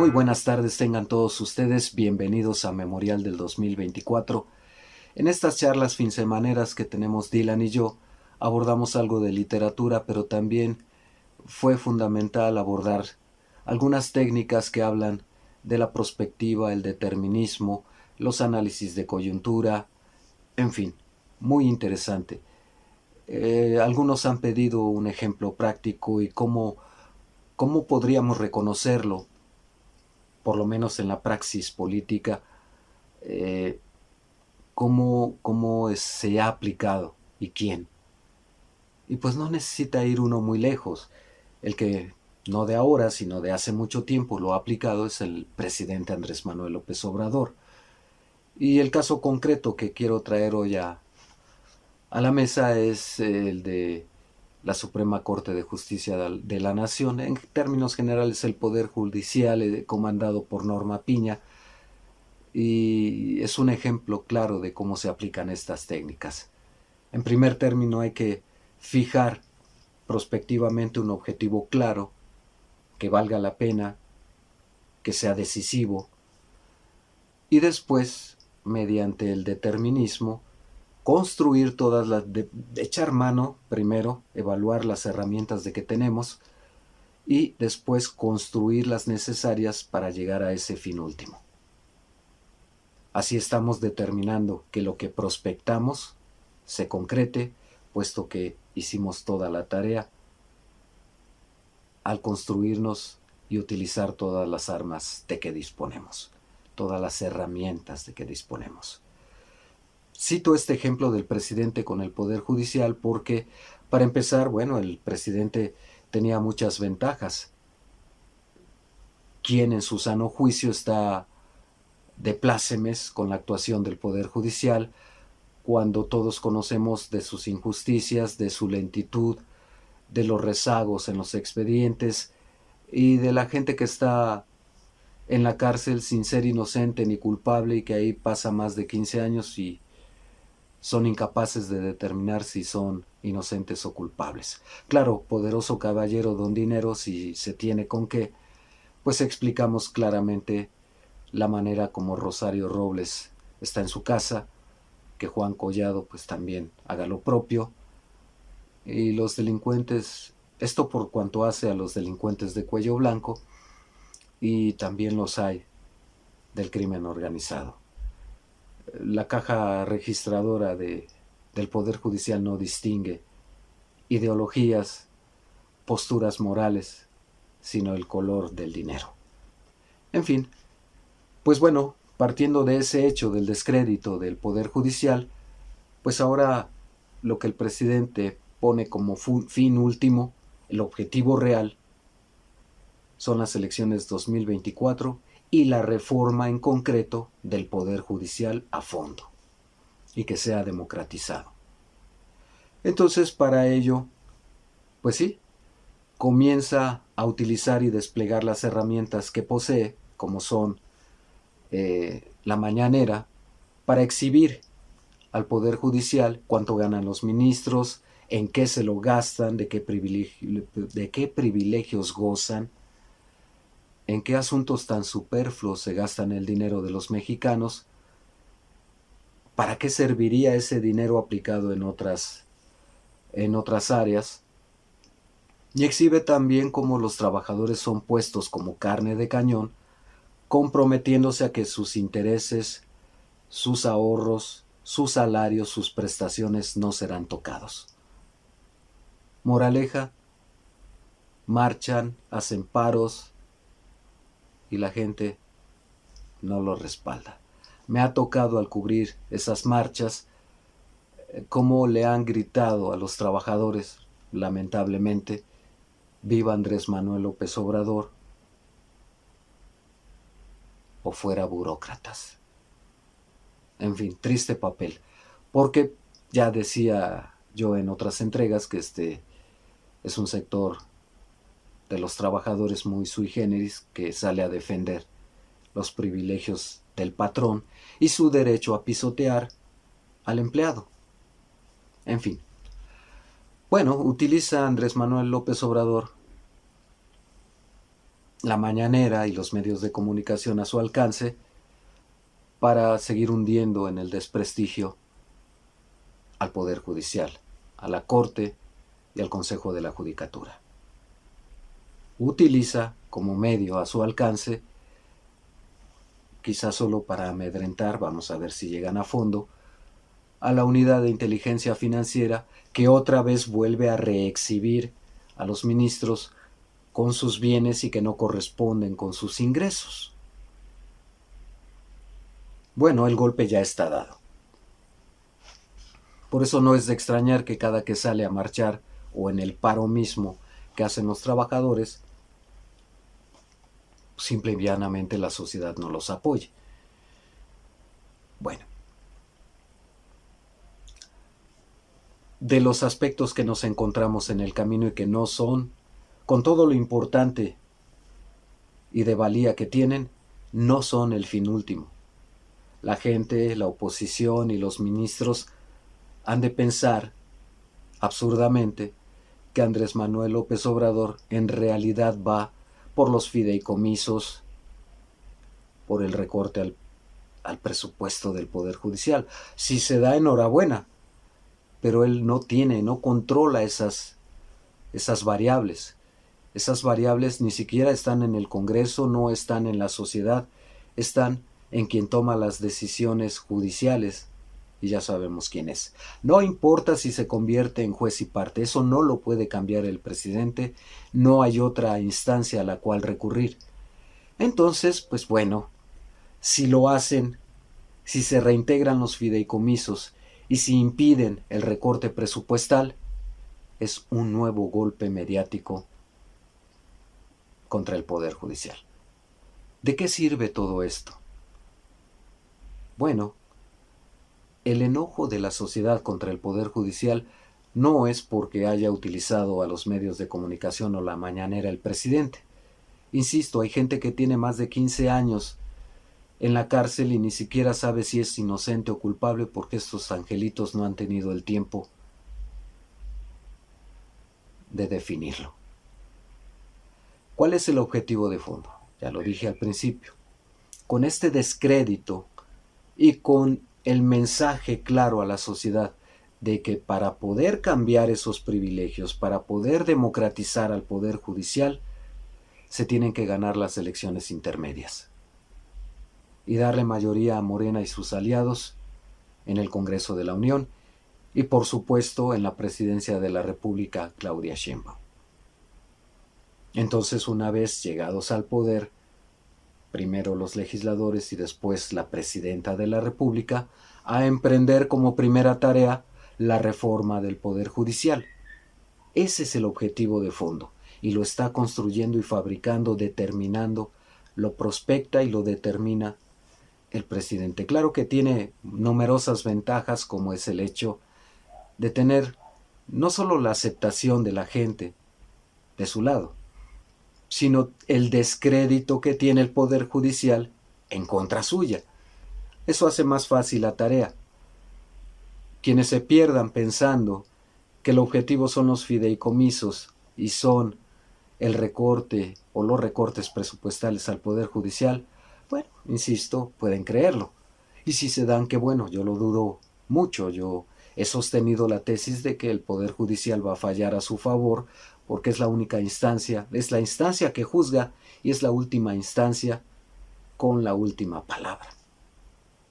Muy buenas tardes tengan todos ustedes, bienvenidos a Memorial del 2024. En estas charlas finsemaneras que tenemos Dylan y yo, abordamos algo de literatura, pero también fue fundamental abordar algunas técnicas que hablan de la prospectiva, el determinismo, los análisis de coyuntura, en fin, muy interesante. Algunos han pedido un ejemplo práctico y cómo podríamos reconocerlo, por lo menos en la praxis política, eh, cómo se ha aplicado y quién. Y pues no necesita ir uno muy lejos. El que no de ahora, sino de hace mucho tiempo lo ha aplicado es el presidente Andrés Manuel López Obrador. Y el caso concreto que quiero traer hoy a la mesa es el de la Suprema Corte de Justicia de la Nación. En términos generales, el Poder Judicial, comandado por Norma Piña, y es un ejemplo claro de cómo se aplican estas técnicas. En primer término, hay que fijar prospectivamente un objetivo claro, que valga la pena, que sea decisivo, y después, mediante el determinismo, construir todas las, echar mano primero, evaluar las herramientas de que tenemos, y después construir las necesarias para llegar a ese fin último. Así estamos determinando que lo que prospectamos se concrete, puesto que hicimos toda la tarea al construirnos y utilizar todas las armas de que disponemos, todas las herramientas de que disponemos. Cito este ejemplo del presidente con el Poder Judicial porque, para empezar, bueno, el presidente tenía muchas ventajas. ¿Quién en su sano juicio está de plácemes con la actuación del Poder Judicial cuando todos conocemos de sus injusticias, de su lentitud, de los rezagos en los expedientes y de la gente que está en la cárcel sin ser inocente ni culpable y que ahí pasa más de 15 años y son incapaces de determinar si son inocentes o culpables? Claro, poderoso caballero don dinero, si se tiene con qué, pues explicamos claramente la manera como Rosario Robles está en su casa, que Juan Collado pues también haga lo propio, y los delincuentes, esto por cuanto hace a los delincuentes de cuello blanco, y también los hay del crimen organizado. La caja registradora del Poder Judicial no distingue ideologías, posturas morales, sino el color del dinero. En fin, pues bueno, partiendo de ese hecho del descrédito del Poder Judicial, pues ahora lo que el presidente pone como fin último, el objetivo real, son las elecciones 2024 y la reforma en concreto del Poder Judicial a fondo y que sea democratizado. Entonces, para ello, pues sí, comienza a utilizar y desplegar las herramientas que posee, como son la mañanera, para exhibir al Poder Judicial cuánto ganan los ministros, en qué se lo gastan, de qué privilegios gozan, en qué asuntos tan superfluos se gastan el dinero de los mexicanos, para qué serviría ese dinero aplicado en otras áreas, y exhibe también cómo los trabajadores son puestos como carne de cañón, comprometiéndose a que sus intereses, sus ahorros, sus salarios, sus prestaciones no serán tocados. Moraleja, marchan, hacen paros y la gente no los respalda. Me ha tocado al cubrir esas marchas cómo le han gritado a los trabajadores, lamentablemente, viva Andrés Manuel López Obrador o fuera burócratas. En fin, triste papel, porque ya decía yo en otras entregas que este es un sector de los trabajadores muy sui generis que sale a defender los privilegios del patrón y su derecho a pisotear al empleado. En fin, bueno, utiliza Andrés Manuel López Obrador la mañanera y los medios de comunicación a su alcance para seguir hundiendo en el desprestigio al Poder Judicial, a la Corte y al Consejo de la Judicatura. Utiliza como medio a su alcance, quizás solo para amedrentar, vamos a ver si llegan a fondo, a la unidad de inteligencia financiera, que otra vez vuelve a reexhibir a los ministros con sus bienes y que no corresponden con sus ingresos. Bueno, el golpe ya está dado. Por eso no es de extrañar que cada que sale a marchar o en el paro mismo que hacen los trabajadores, simple y llanamente la sociedad no los apoye. Bueno, de los aspectos que nos encontramos en el camino y que no son, con todo lo importante y de valía que tienen, no son el fin último. La gente, la oposición y los ministros han de pensar, absurdamente, que Andrés Manuel López Obrador en realidad va por los fideicomisos, por el recorte al presupuesto del Poder Judicial. Si se da, enhorabuena, pero él no controla esas variables. Esas variables ni siquiera están en el Congreso, no están en la sociedad, están en quien toma las decisiones judiciales, y ya sabemos quién es. No importa si se convierte en juez y parte, eso no lo puede cambiar el presidente, no hay otra instancia a la cual recurrir. Entonces, pues bueno, si lo hacen, si se reintegran los fideicomisos y si impiden el recorte presupuestal, es un nuevo golpe mediático contra el Poder Judicial. ¿De qué sirve todo esto? Bueno, el enojo de la sociedad contra el Poder Judicial no es porque haya utilizado a los medios de comunicación o la mañanera el presidente. Insisto, hay gente que tiene más de 15 años en la cárcel y ni siquiera sabe si es inocente o culpable porque estos angelitos no han tenido el tiempo de definirlo. ¿Cuál es el objetivo de fondo? Ya lo dije al principio. Con este descrédito y con el mensaje claro a la sociedad de que para poder cambiar esos privilegios, para poder democratizar al Poder Judicial, se tienen que ganar las elecciones intermedias y darle mayoría a Morena y sus aliados en el Congreso de la Unión y por supuesto en la presidencia de la República, Claudia Sheinbaum. Entonces, una vez llegados al poder, primero los legisladores y después la presidenta de la República, a emprender como primera tarea la reforma del Poder Judicial. Ese es el objetivo de fondo, y lo está construyendo y fabricando, determinando, lo prospecta y lo determina el presidente. Claro que tiene numerosas ventajas, como es el hecho de tener no solo la aceptación de la gente de su lado, sino el descrédito que tiene el Poder Judicial en contra suya. Eso hace más fácil la tarea. Quienes se pierdan pensando que el objetivo son los fideicomisos y son el recorte o los recortes presupuestales al Poder Judicial, bueno, insisto, pueden creerlo. Y si se dan, que bueno, yo lo dudo mucho. Yo he sostenido la tesis de que el Poder Judicial va a fallar a su favor porque es la única instancia, es la instancia que juzga y es la última instancia con la última palabra.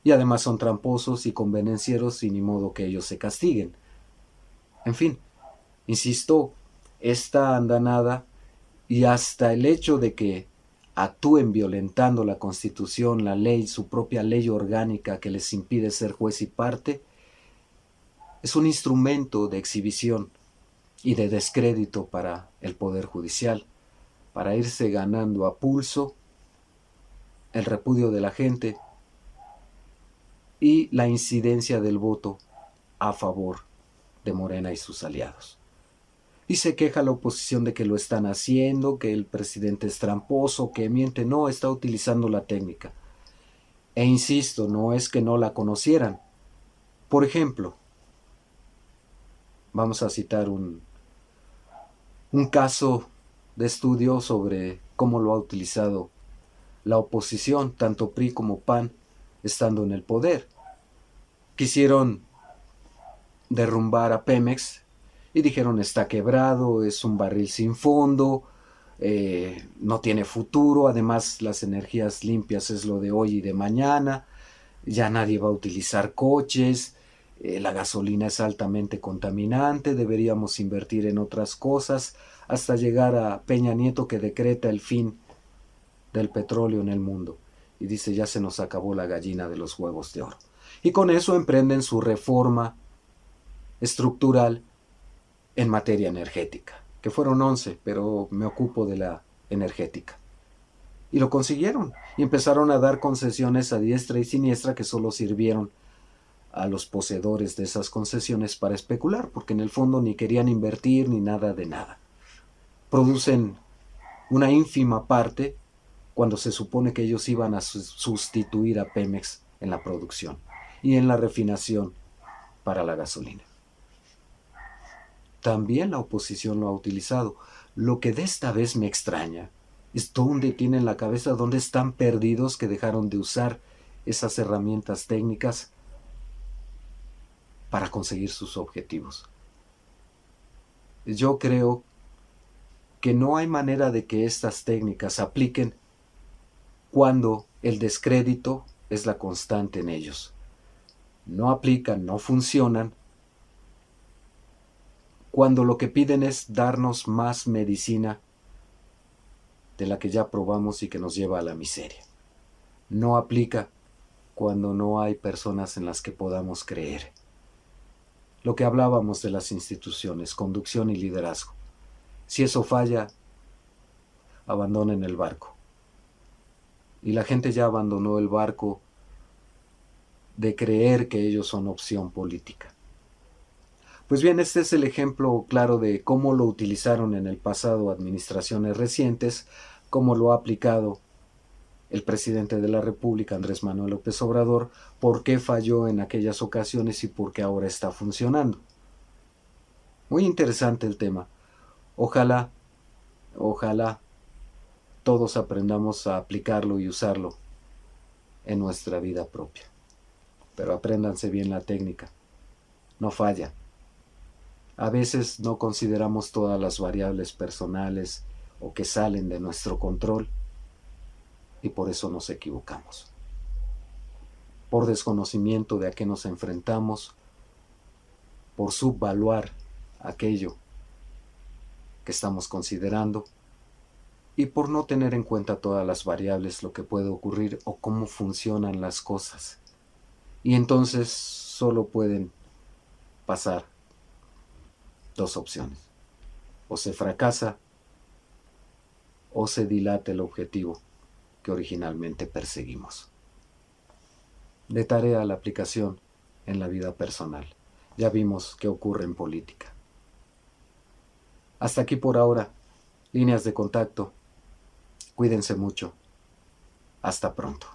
Y además son tramposos y convenencieros y ni modo que ellos se castiguen. En fin, insisto, esta andanada y hasta el hecho de que actúen violentando la Constitución, la ley, su propia ley orgánica que les impide ser juez y parte, es un instrumento de exhibición y de descrédito para el Poder Judicial, para irse ganando a pulso el repudio de la gente y la incidencia del voto a favor de Morena y sus aliados. Y se queja la oposición de que lo están haciendo, que el presidente es tramposo, que miente. No, está utilizando la técnica. E insisto, no es que no la conocieran. Por ejemplo, vamos a citar un caso de estudio sobre cómo lo ha utilizado la oposición, tanto PRI como PAN, estando en el poder. Quisieron derrumbar a Pemex y dijeron está quebrado, es un barril sin fondo, no tiene futuro, además las energías limpias es lo de hoy y de mañana, ya nadie va a utilizar coches, la gasolina es altamente contaminante, deberíamos invertir en otras cosas, hasta llegar a Peña Nieto que decreta el fin del petróleo en el mundo y dice ya se nos acabó la gallina de los huevos de oro. Y con eso emprenden su reforma estructural en materia energética, que fueron 11, pero me ocupo de la energética. Y lo consiguieron, y empezaron a dar concesiones a diestra y siniestra que solo sirvieron a los poseedores de esas concesiones para especular, porque en el fondo ni querían invertir ni nada de nada. Producen una ínfima parte cuando se supone que ellos iban a sustituir a Pemex en la producción y en la refinación para la gasolina. También la oposición lo ha utilizado. Lo que de esta vez me extraña es dónde tienen la cabeza, dónde están perdidos que dejaron de usar esas herramientas técnicas para conseguir sus objetivos. Yo creo que no hay manera de que estas técnicas se apliquen cuando el descrédito es la constante en ellos. No aplican, no funcionan cuando lo que piden es darnos más medicina de la que ya probamos y que nos lleva a la miseria. No aplica cuando no hay personas en las que podamos creer. Lo que hablábamos de las instituciones, conducción y liderazgo. Si eso falla, abandonen el barco. Y la gente ya abandonó el barco de creer que ellos son opción política. Pues bien, este es el ejemplo claro de cómo lo utilizaron en el pasado administraciones recientes, cómo lo ha aplicado el presidente de la República, Andrés Manuel López Obrador, por qué falló en aquellas ocasiones y por qué ahora está funcionando. Muy interesante el tema. Ojalá todos aprendamos a aplicarlo y usarlo en nuestra vida propia. Pero apréndanse bien la técnica. No falla. A veces no consideramos todas las variables personales o que salen de nuestro control y por eso nos equivocamos. Por desconocimiento de a qué nos enfrentamos, por subvaluar aquello que estamos considerando y por no tener en cuenta todas las variables, lo que puede ocurrir o cómo funcionan las cosas. Y entonces solo pueden pasar dos opciones. O se fracasa o se dilata el objetivo que originalmente perseguimos. De tarea la aplicación en la vida personal. Ya vimos qué ocurre en política. Hasta aquí por ahora. Líneas de contacto. Cuídense mucho. Hasta pronto.